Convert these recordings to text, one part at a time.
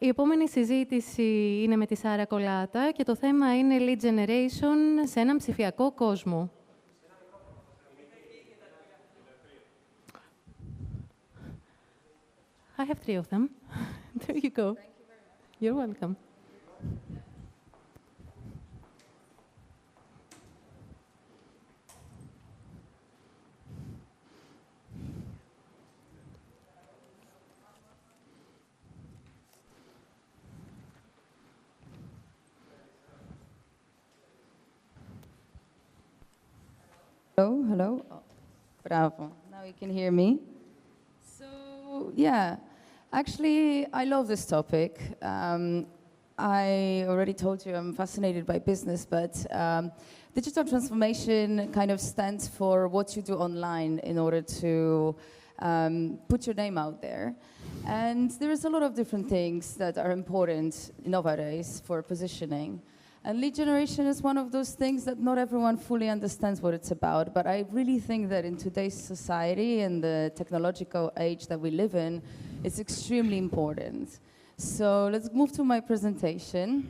Η επόμενη συζήτηση είναι με τη Σάρα Κολάτα και το θέμα είναι lead generation σε έναν ψηφιακό κόσμο. I have 3 of them. There you go. You're welcome. Hello, hello. Oh, bravo. Now you can hear me. So, yeah, actually, I love this topic. I already told you I'm fascinated by business, but digital transformation kind of stands for what you do online in order to put your name out there. And there's a lot of different things that are important nowadays for positioning. And lead generation is one of those things that not everyone fully understands what it's about. But I really think that in today's society and the technological age that we live in, it's extremely important. So let's move to my presentation.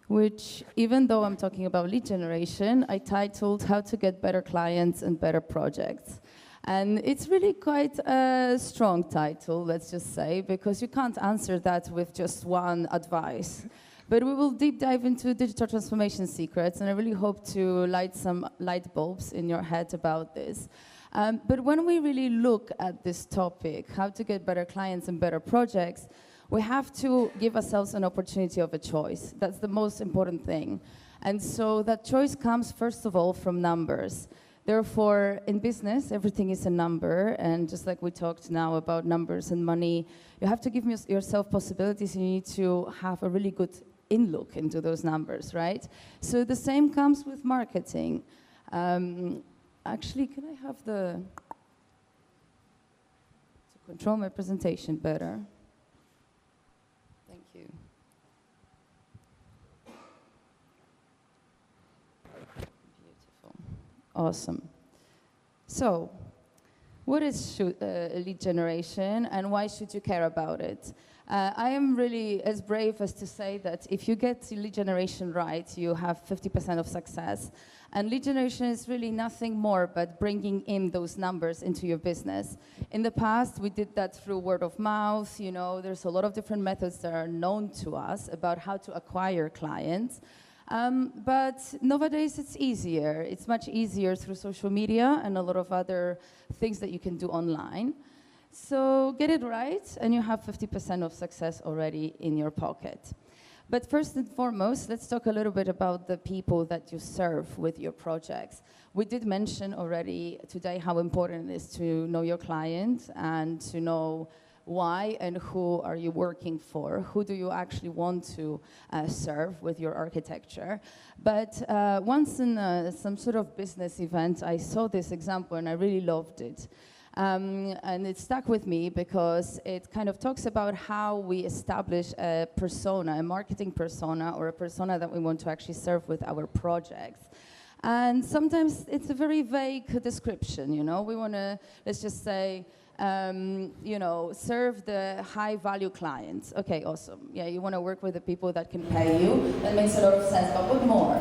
Which, even though I'm talking about lead generation, I titled How to Get Better Clients and Better Projects. And it's really quite a strong title, let's just say, because you can't answer that with just one advice. But we will deep dive into digital transformation secrets, and I really hope to light some light bulbs in your head about this. But when we really look at this topic, how to get better clients and better projects, we have to give ourselves an opportunity of a choice. That's the most important thing. And so that choice comes, first of all, from numbers. Therefore, in business, everything is a number, and just like we talked now about numbers and money, you have to give yourself possibilities, and you need to have a really good in-look into those numbers, right? So the same comes with marketing. Actually, can I have to control my presentation better? Thank you. Awesome. So, what is lead generation, and why should you care about it? I am really as brave as to say that if you get lead generation right, you have 50% of success. And lead generation is really nothing more but bringing in those numbers into your business. In the past, we did that through word of mouth. You know, there's a lot of different methods that are known to us about how to acquire clients. But nowadays it's easier. It's much easier through social media and a lot of other things that you can do online. So get it right, and you have 50% of success already in your pocket. But first and foremost, let's talk a little bit about the people that you serve with your projects. We did mention already today how important it is to know your client and to know why and who are you working for? Who do you actually want to serve with your architecture? But once in some sort of business event, I saw this example and I really loved it. And it stuck with me because it kind of talks about how we establish a persona, a marketing persona, or a persona that we want to actually serve with our projects. And sometimes it's a very vague description, you know. We want to, let's just say, you know, serve the high-value clients. Okay, awesome. Yeah, you want to work with the people that can pay you. That makes a lot of sense, but what more?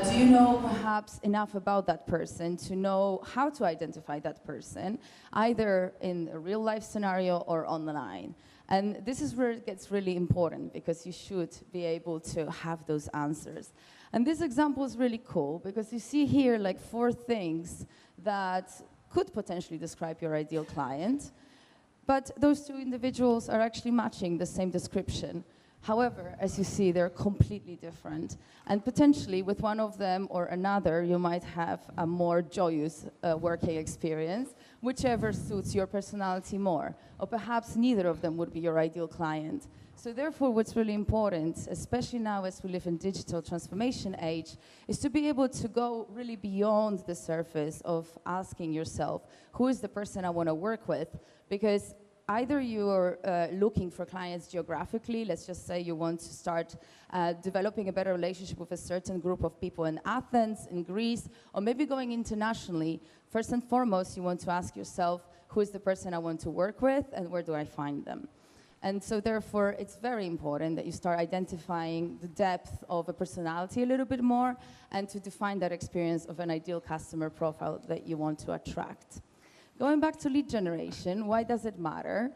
Do you know perhaps enough about that person to know how to identify that person, either in a real-life scenario or online? And this is where it gets really important, because you should be able to have those answers. And this example is really cool, because you see here like 4 things that could potentially describe your ideal client, but those 2 individuals are actually matching the same description. However, as you see, they're completely different. And potentially with one of them or another, you might have a more joyous working experience, whichever suits your personality more. Or perhaps neither of them would be your ideal client. So therefore, what's really important, especially now as we live in digital transformation age, is to be able to go really beyond the surface of asking yourself, who is the person I want to work with? Because either you're looking for clients geographically, let's just say you want to start developing a better relationship with a certain group of people in Athens, in Greece, or maybe going internationally. First and foremost, you want to ask yourself, who is the person I want to work with and where do I find them? And so therefore, it's very important that you start identifying the depth of a personality a little bit more and to define that experience of an ideal customer profile that you want to attract. Going back to lead generation, why does it matter?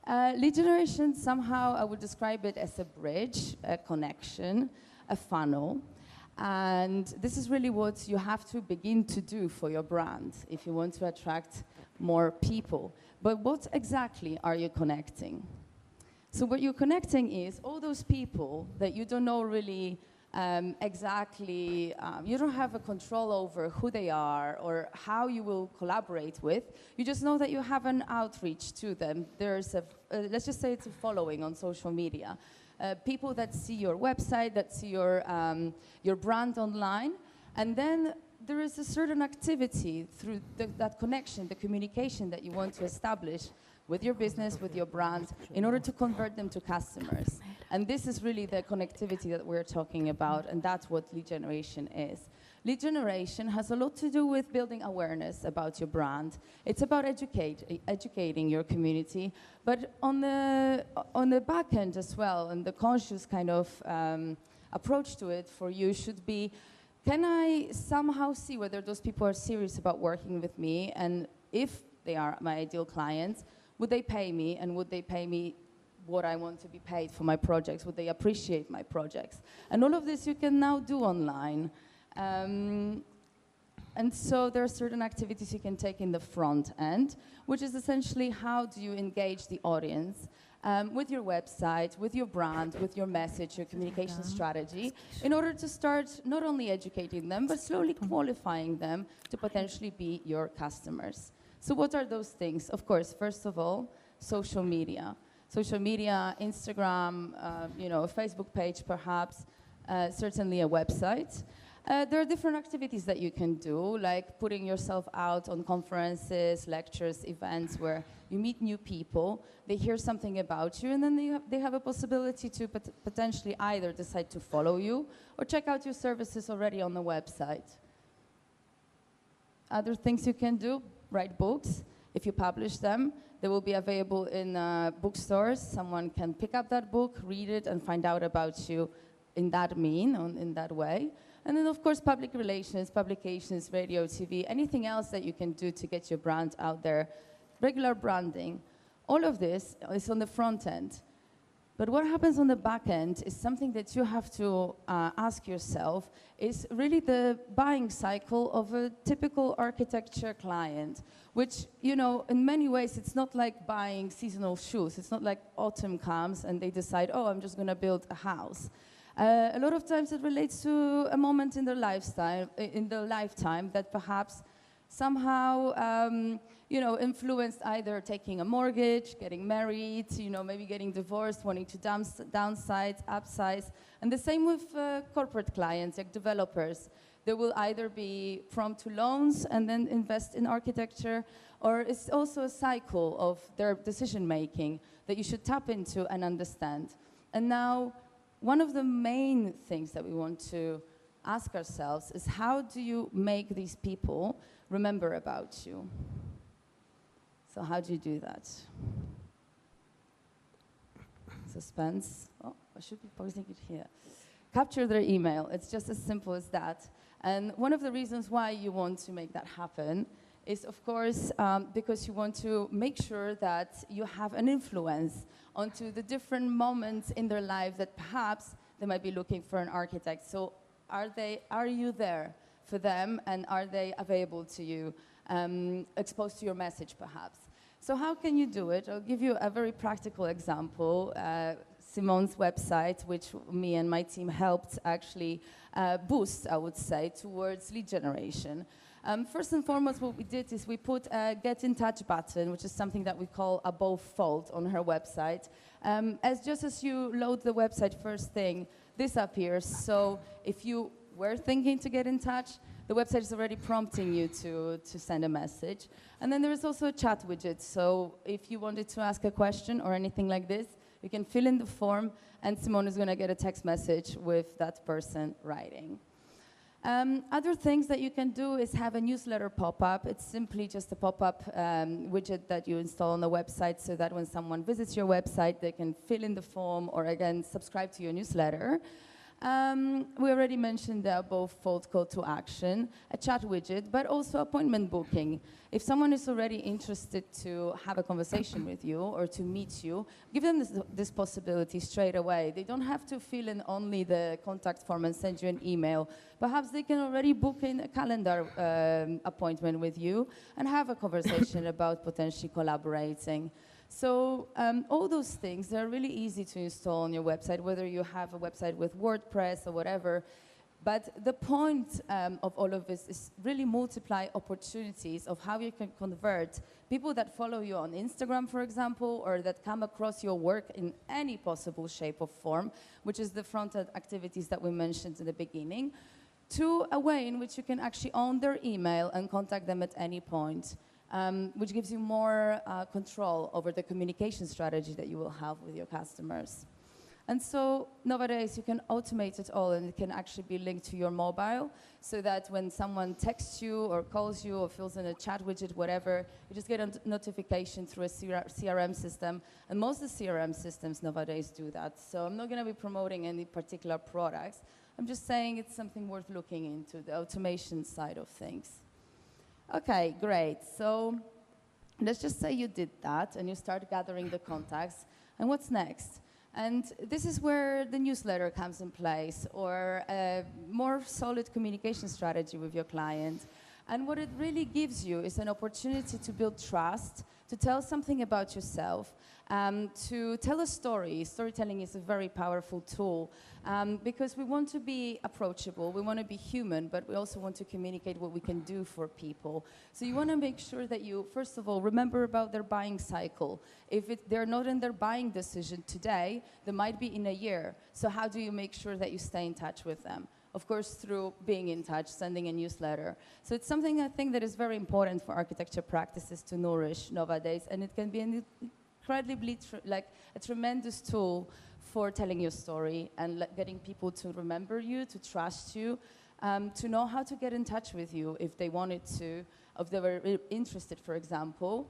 Lead generation, somehow I would describe it as a bridge, a connection, a funnel. And this is really what you have to begin to do for your brand if you want to attract more people. But what exactly are you connecting? So what you're connecting is all those people that you don't know really exactly, you don't have a control over who they are or how you will collaborate with. You just know that you have an outreach to them. There's a, let's just say it's a following on social media. People that see your website, that see your brand online, and then there is a certain activity through that connection, the communication that you want to establish with your business, with your brand, in order to convert them to customers. And this is really the connectivity that we're talking about, and that's what lead generation is. Lead generation has a lot to do with building awareness about your brand. It's about educating your community, but on the back end as well, and the conscious kind of approach to it for you should be, can I somehow see whether those people are serious about working with me, and if they are my ideal clients, would they pay me, and would they pay me what I want to be paid for my projects? Would they appreciate my projects? And all of this you can now do online. And so there are certain activities you can take in the front end, which is essentially how do you engage the audience with your website, with your brand, with your message, your communication strategy, in order to start not only educating them, but slowly qualifying them to potentially be your customers. So what are those things? Of course, first of all, social media. Social media, Instagram, you know, a Facebook page perhaps, certainly a website. There are different activities that you can do, like putting yourself out on conferences, lectures, events where you meet new people, they hear something about you, and then they have a possibility to potentially either decide to follow you or check out your services already on the website. Other things you can do, write books. If you publish them, they will be available in bookstores. Someone can pick up that book, read it, and find out about you in that in that way. And then, of course, public relations, publications, radio, TV, anything else that you can do to get your brand out there, regular branding. All of this is on the front end. But what happens on the back end is something that you have to ask yourself, is really the buying cycle of a typical architecture client, which, you know, in many ways, it's not like buying seasonal shoes. It's not like autumn comes and they decide, oh, I'm just going to build a house. A lot of times it relates to a moment in their lifetime that perhaps somehow, you know, influenced either taking a mortgage, getting married, you know, maybe getting divorced, wanting to downsize, upsize. And the same with corporate clients, like developers. They will either be prone to loans and then invest in architecture, or it's also a cycle of their decision making that you should tap into and understand. And now, one of the main things that we want to ask ourselves is, how do you make these people remember about you? So how do you do that? Suspense. Oh, I should be posting it here. Capture their email. It's just as simple as that. And one of the reasons why you want to make that happen is, of course, because you want to make sure that you have an influence onto the different moments in their life that perhaps they might be looking for an architect. So are you there for them, and are they available to you, exposed to your message perhaps? So how can you do it? I'll give you a very practical example. Simone's website, which me and my team helped actually boost, I would say, towards lead generation. First and foremost, what we did is we put a Get in Touch button, which is something that we call above fold on her website. Just as you load the website, first thing, this appears. So if you were thinking to get in touch, the website is already prompting you to send a message. And then there is also a chat widget. So if you wanted to ask a question or anything like this, you can fill in the form, and Simone is going to get a text message with that person writing. Other things that you can do is have a newsletter pop-up. It's simply just a pop-up widget that you install on the website so that when someone visits your website, they can fill in the form or, again, subscribe to your newsletter. We already mentioned the above-fold call to action, a chat widget, but also appointment booking. If someone is already interested to have a conversation with you or to meet you, give them this possibility straight away. They don't have to fill in only the contact form and send you an email. Perhaps they can already book in a calendar appointment with you and have a conversation about potentially collaborating. So all those things, they're really easy to install on your website, whether you have a website with WordPress or whatever. But the point of all of this is really multiply opportunities of how you can convert people that follow you on Instagram, for example, or that come across your work in any possible shape or form, which is the front-end activities that we mentioned in the beginning, to a way in which you can actually own their email and contact them at any point. Which gives you more control over the communication strategy that you will have with your customers. And so nowadays you can automate it all, and it can actually be linked to your mobile so that when someone texts you or calls you or fills in a chat widget, whatever, you just get a notification through a CRM system. And most of the CRM systems nowadays do that. So I'm not going to be promoting any particular products. I'm just saying it's something worth looking into, the automation side of things. Okay, great. So let's just say you did that and you start gathering the contacts. And what's next? And this is where the newsletter comes in place, or a more solid communication strategy with your client. And what it really gives you is an opportunity to build trust, to tell something about yourself, to tell a story. Storytelling is a very powerful tool because we want to be approachable, we want to be human, but we also want to communicate what we can do for people. So you want to make sure that you, first of all, remember about their buying cycle. If they're not in their buying decision today, they might be in a year. So how do you make sure that you stay in touch with them? Of course, through being in touch, sending a newsletter. So it's something I think that is very important for architecture practices to nourish nowadays, and it can be an incredibly, like a tremendous tool for telling your story and getting people to remember you, to trust you, to know how to get in touch with you if they wanted to, if they were interested, for example.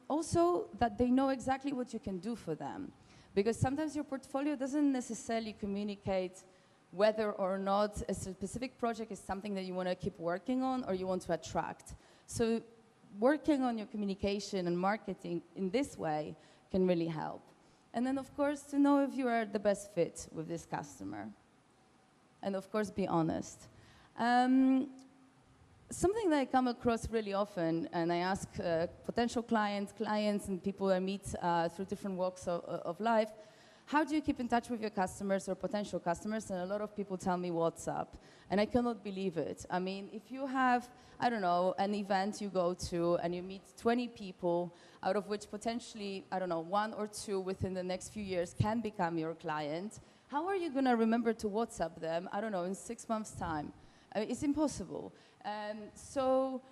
Also, that they know exactly what you can do for them. Because sometimes your portfolio doesn't necessarily communicate whether or not a specific project is something that you want to keep working on or you want to attract. So working on your communication and marketing in this way can really help. And then, of course, to know if you are the best fit with this customer. And, of course, be honest. Something that I come across really often, and I ask potential clients and people I meet through different walks of life, how do you keep in touch with your customers or potential customers? And a lot of people tell me WhatsApp. And I cannot believe it. I mean, if you have, I don't know, an event you go to and you meet 20 people, out of which potentially, I don't know, 1 or 2 within the next few years can become your client, how are you going to remember to WhatsApp them, I don't know, in 6 months' time? I mean, it's impossible. So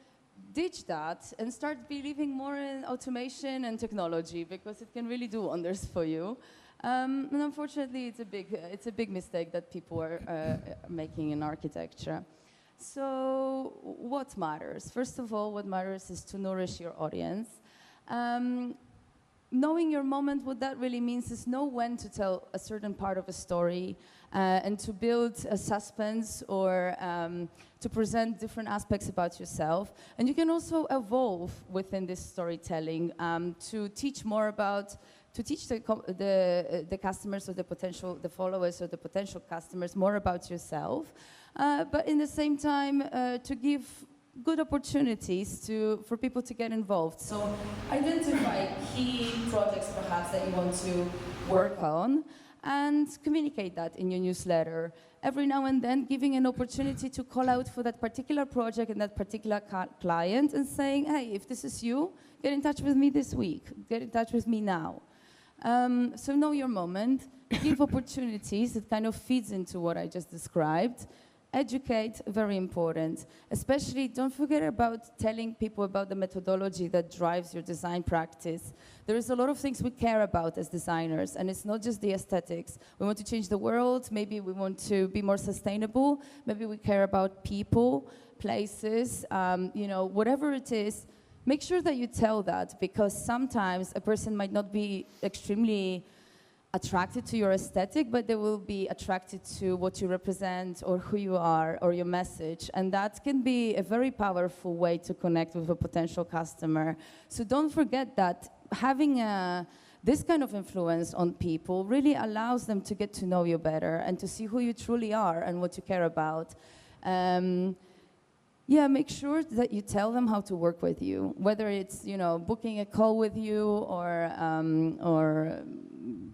ditch that and start believing more in automation and technology, because it can really do wonders for you. And unfortunately, it's a big mistake that people are making in architecture. So what matters? First of all, what matters is to nourish your audience. Knowing your moment, what that really means is know when to tell a certain part of a story and to build a suspense or to present different aspects about yourself. And you can also evolve within this storytelling to teach more about, to teach the customers or the followers or the potential customers more about yourself, but in the same time to give good opportunities for people to get involved. So identify key projects perhaps that you want to work on and communicate that in your newsletter. Every now and then giving an opportunity to call out for that particular project and that particular client and saying, hey, if this is you, get in touch with me this week, get in touch with me now. So know your moment, give opportunities, it kind of feeds into what I just described. Educate, very important. Especially, don't forget about telling people about the methodology that drives your design practice. There is a lot of things we care about as designers, and it's not just the aesthetics. We want to change the world, maybe we want to be more sustainable, maybe we care about people, places, whatever it is. Make sure that you tell that, because sometimes a person might not be extremely attracted to your aesthetic, but they will be attracted to what you represent or who you are or your message. And that can be a very powerful way to connect with a potential customer. So don't forget that having this kind of influence on people really allows them to get to know you better and to see who you truly are and what you care about. Make sure that you tell them how to work with you, whether it's booking a call with you or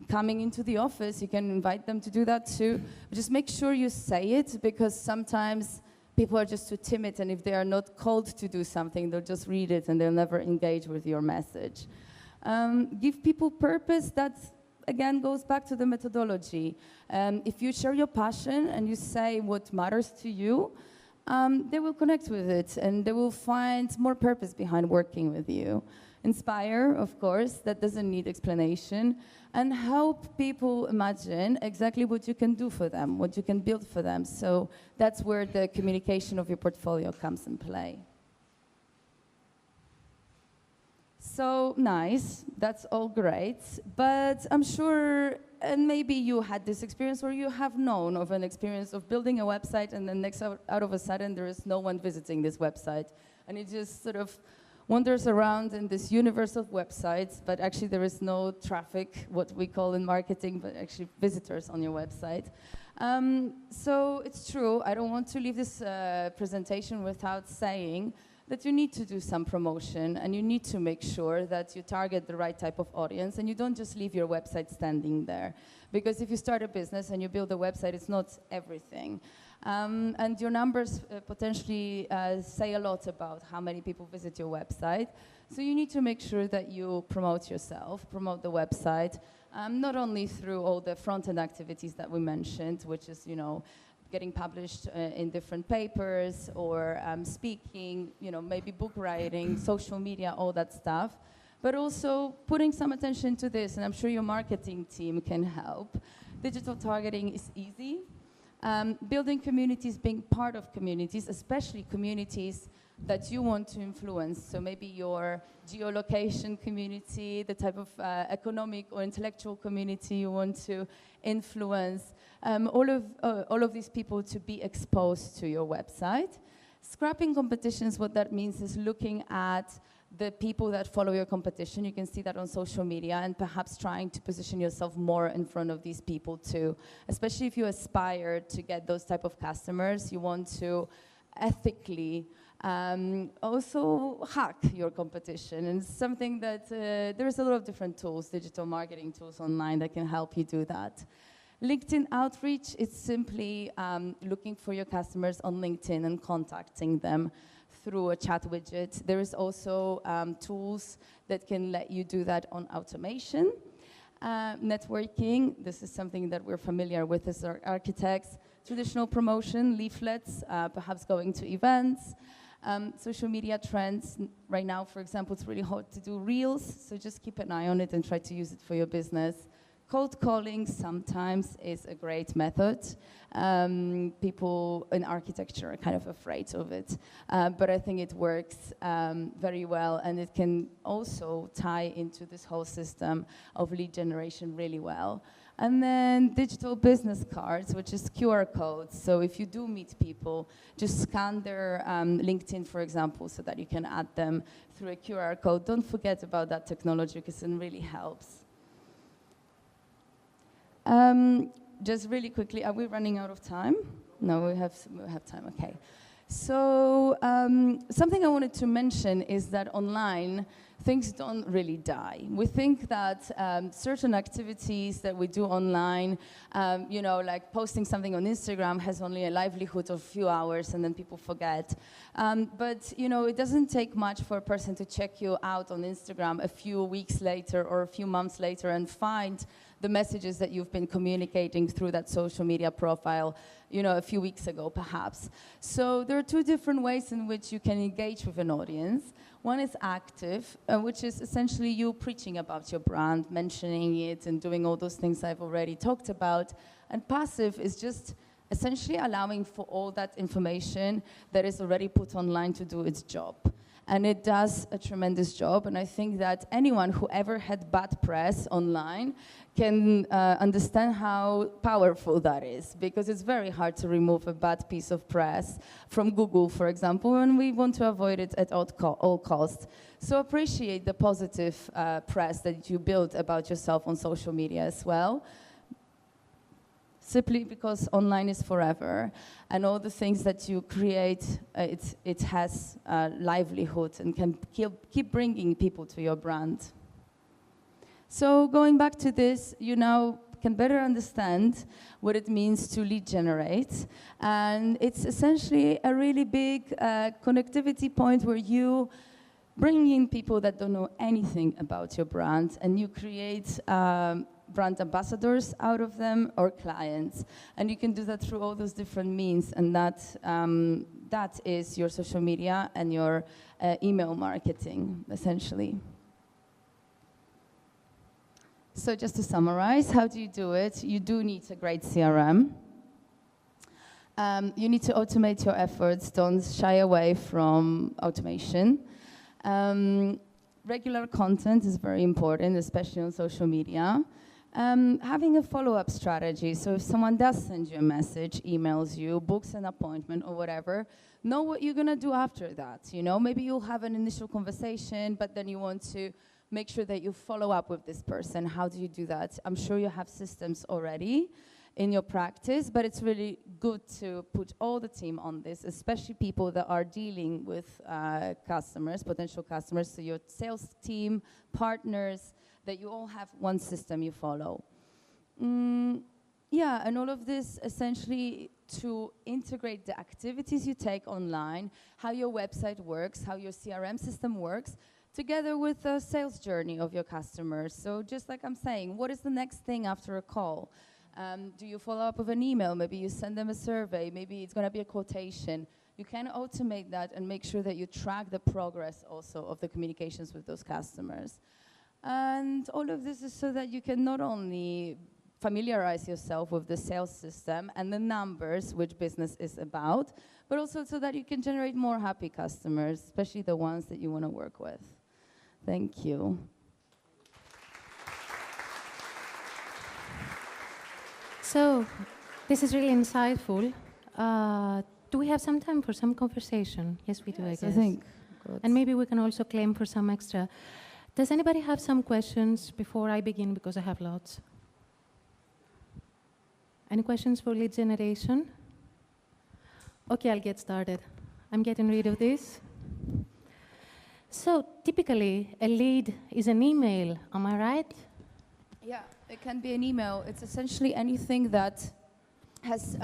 coming into the office. You can invite them to do that too. But just make sure you say it, because sometimes people are just too timid, and if they are not called to do something, they'll just read it and they'll never engage with your message. Give people purpose. That again goes back to the methodology. If you share your passion and you say what matters to you, they will connect with it and they will find more purpose behind working with you. Inspire, of course, that doesn't need explanation, and help people imagine exactly what you can do for them, what you can build for them. So that's where the communication of your portfolio comes in play. So nice, that's all great, but I'm sure, and maybe you had this experience, or you have known of an experience of building a website and then out of a sudden there is no one visiting this website, and it just sort of wanders around in this universe of websites, but actually there is no traffic, what we call in marketing, but actually visitors on your website. So it's true, I don't want to leave this presentation without saying that you need to do some promotion, and you need to make sure that you target the right type of audience, and you don't just leave your website standing there. Because if you start a business and you build a website, it's not everything. And your numbers potentially say a lot about how many people visit your website. So you need to make sure that you promote yourself, promote the website, not only through all the front-end activities that we mentioned, which is, getting published in different papers, or speaking, maybe book writing, social media, all that stuff, but also putting some attention to this, and I'm sure your marketing team can help. Digital targeting is easy. Building communities, being part of communities, especially communities that you want to influence. So maybe your geolocation community, the type of economic or intellectual community you want to influence. All of these people to be exposed to your website. Scrapping competitions, what that means is looking at the people that follow your competition. You can see that on social media, and perhaps trying to position yourself more in front of these people too. Especially if you aspire to get those type of customers, you want to ethically also hack your competition. And it's something that there's a lot of different tools, digital marketing tools online that can help you do that. LinkedIn outreach is simply looking for your customers on LinkedIn and contacting them through a chat widget. There is also tools that can let you do that on automation. Networking, this is something that we're familiar with as architects. Traditional promotion, leaflets, perhaps going to events. Social media trends. Right now, for example, it's really hard to do reels, so just keep an eye on it and try to use it for your business. Cold calling sometimes is a great method. People in architecture are kind of afraid of it, but I think it works very well, and it can also tie into this whole system of lead generation really well. And then digital business cards, which is QR codes. So if you do meet people, just scan their LinkedIn, for example, so that you can add them through a QR code. Don't forget about that technology, because it really helps. Just really quickly, are we running out of time? No, we have time, okay. So something I wanted to mention is that online, things don't really die. We think that certain activities that we do online, like posting something on Instagram has only a livelihood of a few hours and then people forget. But, it doesn't take much for a person to check you out on Instagram a few weeks later or a few months later and find the messages that you've been communicating through that social media profile, you know, a few weeks ago, perhaps. So there are two different ways in which you can engage with an audience. One is active, which is essentially you preaching about your brand, mentioning it, and doing all those things I've already talked about. And passive is just essentially allowing for all that information that is already put online to do its job. And it does a tremendous job, and I think that anyone who ever had bad press online can understand how powerful that is, because it's very hard to remove a bad piece of press from Google, for example, and we want to avoid it at all costs. So appreciate the positive press that you build about yourself on social media as well, simply because online is forever, and all the things that you create, it has livelihood and can keep bringing people to your brand. So going back to this, you now can better understand what it means to lead generate, and it's essentially a really big connectivity point where you bring in people that don't know anything about your brand, and you create brand ambassadors out of them, or clients. And you can do that through all those different means, and that is your social media and your email marketing, essentially. So just to summarize, how do you do it? You do need a great CRM. You need to automate your efforts. Don't shy away from automation. Regular content is very important, especially on social media. Having a follow-up strategy, so if someone does send you a message, emails you, books an appointment or whatever, know what you're gonna do after that, you know? Maybe you'll have an initial conversation, but then you want to make sure that you follow up with this person. How do you do that? I'm sure you have systems already in your practice, but it's really good to put all the team on this, especially people that are dealing with customers, potential customers, so your sales team, partners, that you all have one system you follow. Yeah, and all of this essentially to integrate the activities you take online, how your website works, how your CRM system works, together with the sales journey of your customers. So just like I'm saying, what is the next thing after a call? Do you follow up with an email? Maybe you send them a survey. Maybe it's going to be a quotation. You can automate that and make sure that you track the progress also of the communications with those customers. And all of this is so that you can not only familiarize yourself with the sales system and the numbers, which business is about, but also so that you can generate more happy customers, especially the ones that you want to work with. Thank you. So, this is really insightful. Do we have some time for some conversation? Yes, we do, I guess. I think. Good. And maybe we can also claim for some extra. Does anybody have some questions before I begin, because I have lots? Any questions for lead generation? Okay, I'll get started. I'm getting rid of this. So, typically, a lead is an email, am I right? Yeah, it can be an email. It's essentially anything that has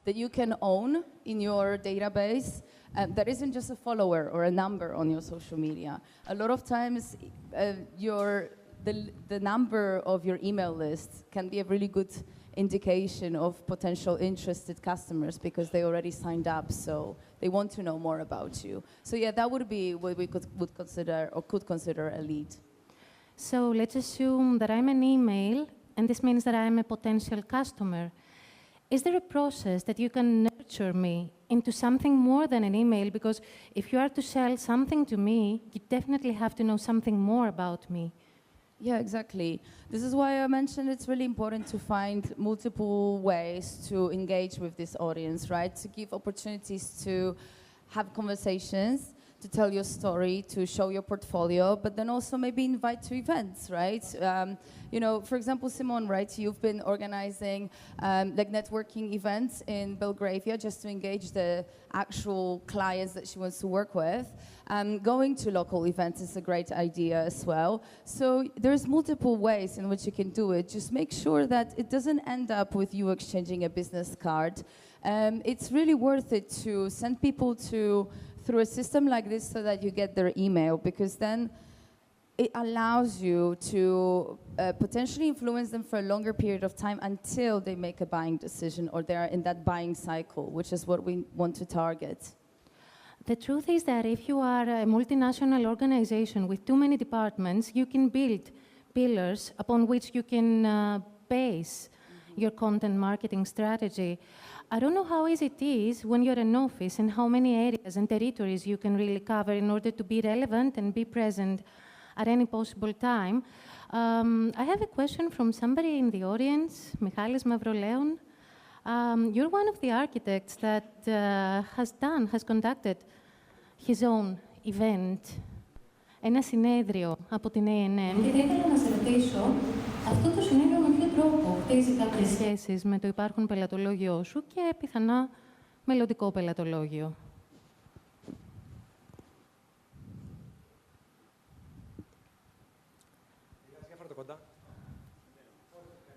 that you can own in your database. That isn't just a follower or a number on your social media. A lot of times, the number of your email list can be a really good indication of potential interested customers, because they already signed up, so they want to know more about you. So yeah, that would be what we could consider a lead. So let's assume that I'm an email, and this means that I'm a potential customer. Is there a process that you can nurture me into something more than an email? Because if you are to sell something to me, you definitely have to know something more about me. Yeah, exactly. This is why I mentioned it's really important to find multiple ways to engage with this audience, right? To give opportunities to have conversations, to tell your story, to show your portfolio, but then also maybe invite to events, right? You know, for example, Simone, right? You've been organizing like networking events in Belgravia just to engage the actual clients that she wants to work with. Going to local events is a great idea as well. So there's multiple ways in which you can do it. Just make sure that it doesn't end up with you exchanging a business card. It's really worth it to send people through a system like this so that you get their email, because then it allows you to potentially influence them for a longer period of time until they make a buying decision or they're in that buying cycle, which is what we want to target. The truth is that if you are a multinational organization with too many departments, you can build pillars upon which you can base your content marketing strategy. I don't know how easy it is when you're an office and how many areas and territories you can really cover in order to be relevant and be present at any possible time. I have a question from somebody in the audience, Michalis Mavroleon. You're one of the architects that has conducted his own event, ένα συνέδριο από την A&M. Και θα ήθελα να σε ρωτήσω, αυτό το συνέδριο με ποιο τρόπο χτίζει κάποιες σχέσεις με το υπάρχον πελατολόγιο σου και πιθανά μελλοντικό πελατολόγιο.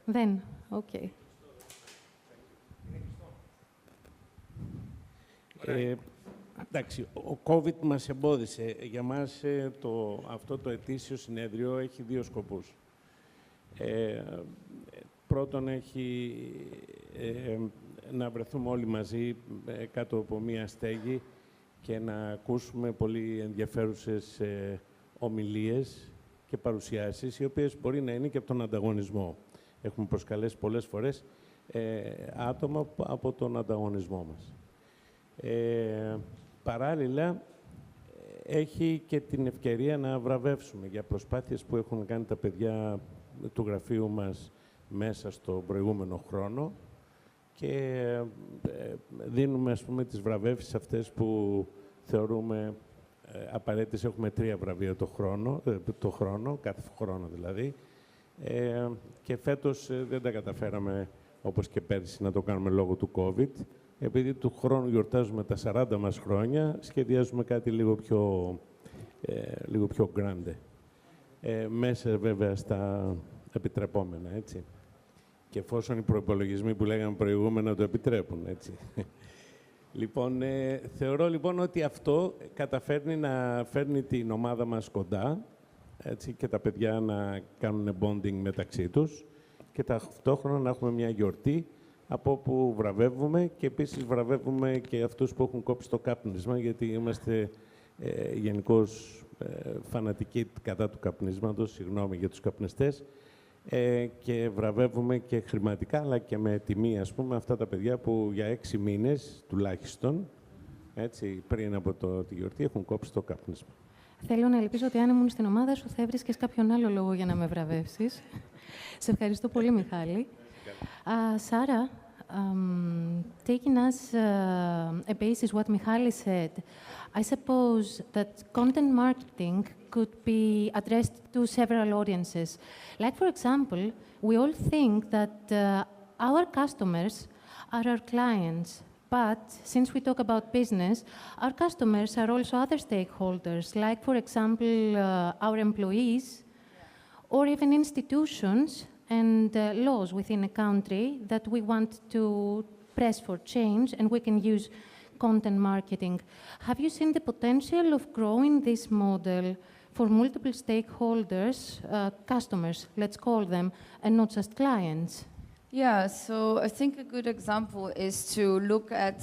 Δεν, οκ. Εντάξει, ο COVID μας εμπόδισε. Για μας αυτό το ετήσιο συνέδριο έχει δύο σκοπούς. Πρώτον, έχει να βρεθούμε όλοι μαζί κάτω από μία στέγη και να ακούσουμε πολύ ενδιαφέρουσες ομιλίες και παρουσιάσεις, οι οποίες μπορεί να είναι και από τον ανταγωνισμό. Έχουμε προσκαλέσει πολλές φορές άτομα από τον ανταγωνισμό μας. Παράλληλα, έχει και την ευκαιρία να βραβεύσουμε για προσπάθειες που έχουν κάνει τα παιδιά του γραφείου μας μέσα στο προηγούμενο χρόνο και δίνουμε, ας πούμε, τις βραβεύσεις αυτές που θεωρούμε απαραίτητες. Έχουμε 3 βραβεία το χρόνο, κάθε χρόνο δηλαδή. Και φέτος δεν τα καταφέραμε, όπως και πέρυσι, να το κάνουμε λόγω του COVID. Επειδή του χρόνου γιορτάζουμε τα 40 μας χρόνια, σχεδιάζουμε κάτι λίγο πιο grande. Μέσα βέβαια στα επιτρεπόμενα, έτσι. Και εφόσον οι προϋπολογισμοί που λέγαμε προηγούμενα το επιτρέπουν, έτσι. Λοιπόν, θεωρώ λοιπόν ότι αυτό καταφέρνει να φέρνει την ομάδα μας κοντά, έτσι, και τα παιδιά να κάνουν bonding μεταξύ τους και ταυτόχρονα να έχουμε μια γιορτή από όπου βραβεύουμε και επίσης βραβεύουμε και αυτούς που έχουν κόψει το κάπνισμα, γιατί είμαστε γενικώς φανατικοί κατά του καπνίσματος, συγγνώμη για τους καπνιστές, και βραβεύουμε και χρηματικά, αλλά και με τιμή, ας πούμε, αυτά τα παιδιά που για 6 μήνες τουλάχιστον, έτσι, πριν από τη γιορτή, έχουν κόψει το κάπνισμα. Θέλω να ελπίζω ότι αν ήμουν στην ομάδα σου θα έβρισκες κάποιον άλλο λόγο για να με βραβεύσεις. Σε ευχαριστώ πολύ, Μιχάλη. Sarah, taking as a basis what Michali said, I suppose that content marketing could be addressed to several audiences. Like, for example, we all think that our customers are our clients. But since we talk about business, our customers are also other stakeholders, like, for example, our employees, or even institutions and laws within a country that we want to press for change, and we can use content marketing. Have you seen the potential of growing this model for multiple stakeholders, customers, let's call them, and not just clients? Yeah, so I think a good example is to look at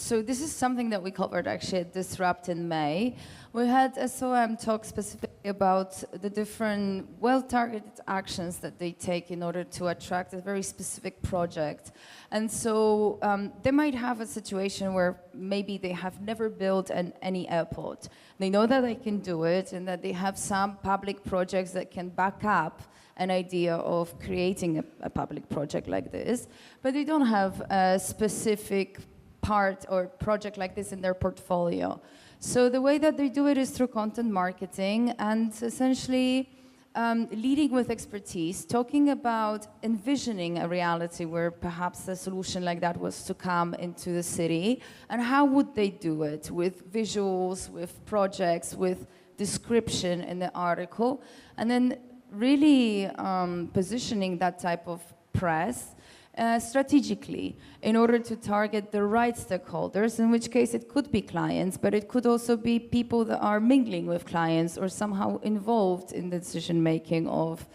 so this is something that we covered actually at Disrupt in May. We had SOM talk specifically about the different well-targeted actions that they take in order to attract a very specific project. And so they might have a situation where maybe they have never built any airport. They know that they can do it and that they have some public projects that can back up an idea of creating a public project like this, but they don't have a specific part or project like this in their portfolio. So the way that they do it is through content marketing and essentially leading with expertise, talking about envisioning a reality where perhaps a solution like that was to come into the city, and how would they do it with visuals, with projects, with description in the article, and then really positioning that type of press strategically in order to target the right stakeholders, in which case it could be clients, but it could also be people that are mingling with clients or somehow involved in the decision-making of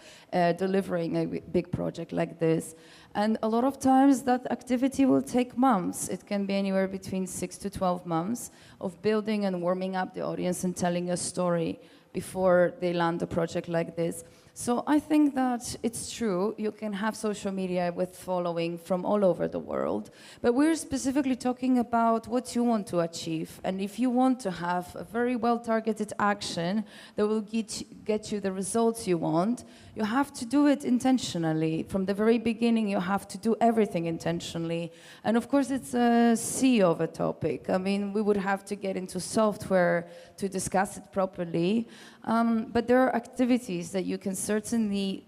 delivering a big project like this. And a lot of times that activity will take months. It can be anywhere between 6 to 12 months of building and warming up the audience and telling a story before they land a project like this. So I think that it's true, you can have social media with following from all over the world, but we're specifically talking about what you want to achieve. And if you want to have a very well-targeted action that will get you the results you want, you have to do it intentionally. From the very beginning, you have to do everything intentionally. And of course, it's a sea of a topic. I mean, we would have to get into software to discuss it properly. But there are activities that you can certainly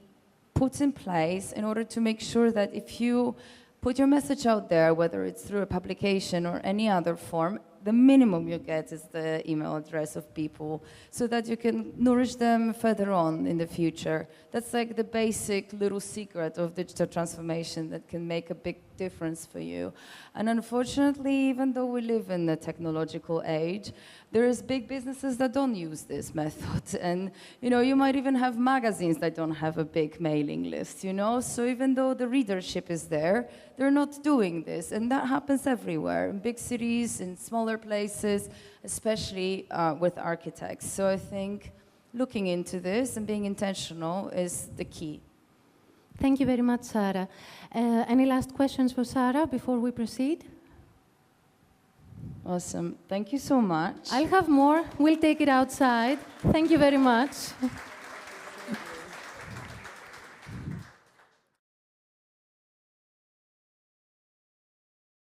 put in place in order to make sure that if you put your message out there, whether it's through a publication or any other form, the minimum you get is the email address of people so that you can nourish them further on in the future. That's like the basic little secret of digital transformation that can make a big difference for you. And unfortunately, even though we live in a technological age, there is big businesses that don't use this method. And, you know, you might even have magazines that don't have a big mailing list, you know? So even though the readership is there, they're not doing this. And that happens everywhere, in big cities, in smaller places, especially with architects. So I think looking into this and being intentional is the key. Thank you very much, Sarah. Any last questions for Sarah before we proceed? Awesome. Thank you so much. I'll have more. We'll take it outside. Thank you very much.